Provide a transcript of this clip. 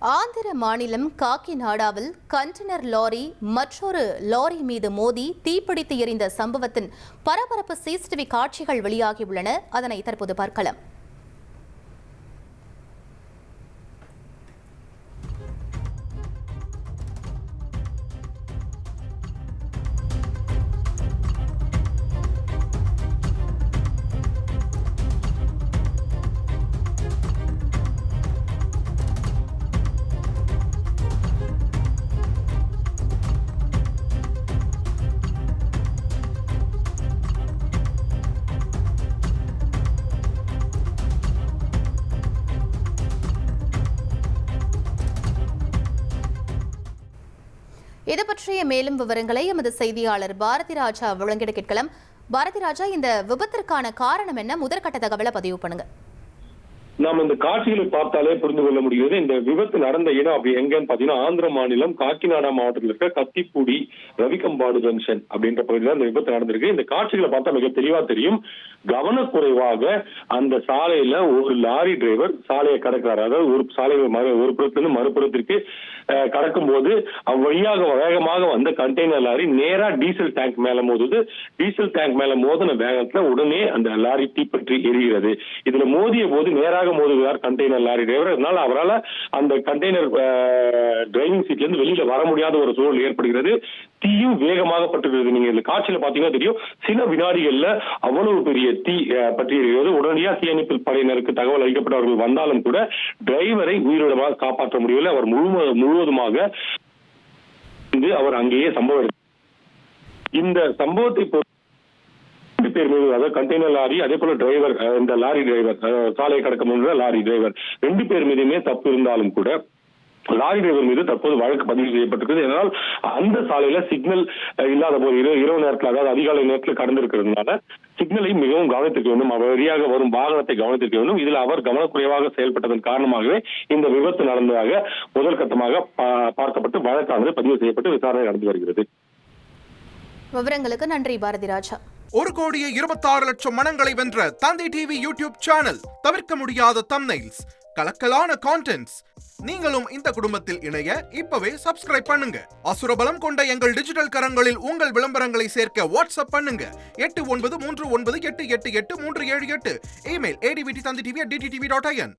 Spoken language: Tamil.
ஆந்திர மாநிலம் காக்கிநாடாவில் கண்டெய்னர் லாரி மற்றொரு லாரி மீது மோதி தீப்பிடித்து எரிந்த சம்பவத்தின் பரபரப்பு சிசிடிவி காட்சிகள் வெளியாகியுள்ளன. அதனை தற்போது பார்க்கலாம். இது பற்றிய மேலும் விவரங்களை எமது செய்தியாளர் பாரதி ராஜா வழங்கிட கேட்கலாம். பாரதி ராஜா, இந்த விபத்திற்கான காரணம் என்ன? முதற்கட்ட தகவலை பதிவு பண்ணுங்க. நாம் இந்த காட்சிகளை பார்த்தாலே புரிந்து கொள்ள முடிகிறது. இந்த விபத்து நடந்த இடம் அப்படி எங்கன்னு பாத்தீங்கன்னா, ஆந்திர மாநிலம் காக்கிநாடா மாவட்டத்தில் இருக்க கத்திப்பூடி ரவிகம்பாடு ஜங்ஷன் அப்படின்ற பகுதியில் இந்த விபத்து நடந்திருக்கு. இந்த காட்சிகளை பார்த்தா மிக தெளிவா தெரியும். கவனக்குறைவாக அந்த சாலையில ஒரு லாரி டிரைவர் சாலையை கடக்கிறார். அதாவது ஒரு சாலை ஒரு புறத்திலிருந்து மறுபுறத்திற்கு கடக்கும் போது அவ்வழியாக வேகமாக வந்த கண்டெய்னர் லாரி நேரா டீசல் டேங்க் மேல மோதுது. டீசல் டேங்க் மேல மோதின வேகத்துல உடனே அந்த லாரி தீப்பற்றி எரிகிறது. இதுல மோதிய போது நேராக மோதுகிறார் கண்டெய்னர் லாரி டிரைவர். அதனால அவரால் அந்த கண்டெய்னர் டிரைவிங் சீட்ல இருந்து வெளியில வர முடியாத ஒரு சூழல் ஏற்படுகிறது. தீயும் வேகமாக பட்டுகிறது. நீங்க இந்த காட்சியில பாத்தீங்கன்னா தெரியும், சில வினாடிகள்ல அவ்வளவு பெரிய தீ பற்றி இருக்கிறது. உடனடியாக தீயணைப்பு படையினருக்கு தகவல் அளிக்கப்பட்டவர்கள் வந்தாலும் கூட டிரைவரை உயிரிழமாக காப்பாற்ற முடியவில்லை. அவர் முழுவதுமாக அவர் அங்கேயே சம்பவம். இந்த சம்பவத்தை பேர் மீது, அதாவது கண்டெய்னர் லாரி, அதே போல டிரைவர், இந்த லாரி டிரைவர், சாலையை கடக்க முன்ற லாரி டிரைவர், 2 பேர் மீதுமே தப்பு இருந்தாலும் கூட லாரி டிரைவர் மீது தற்போது வழக்கு பதிவு செய்யப்பட்டிருக்கிறது. இதனால் அந்த சாலையில சிக்னல் இல்லாத போது இரவு நேரத்தில், அதாவது அதிகாலை நேரத்தில் கடந்திருக்கிறதுனால சிக்னலை மிகவும் கவனித்திருக்க வேண்டும். வழியாக வரும் வாகனத்தை கவனித்திருக்க வேண்டும். இதில் அவர் கவனக்குறைவாக செயல்பட்டதன் காரணமாகவே இந்த விபத்து நடந்ததாக முதல் கட்டமாக பார்க்கப்பட்டு வழக்கானது பதிவு செய்யப்பட்டு விசாரணை நடந்து வருகிறது. விவரங்களுக்கு நன்றி பாரதி ராஜா. 1,26,00,000 மனங்களை வென்ற தந்தி டிவி யூடியூப் சேனல். தவிர்க்க முடியாத தம்ப்நெயில்ஸ், கலக்கலான கான்டென்ட்ஸ். நீங்களும் இந்த குடும்பத்தில் இணைய இப்பவே சப்ஸ்கிரைப் பண்ணுங்க. அசுரபலம் கொண்ட எங்கள் டிஜிட்டல் கரங்களில் உங்கள் விளம்பரங்களை சேர்க்க வாட்ஸ்அப் பண்ணுங்க. 8939888378. Email advttv@dttv.in.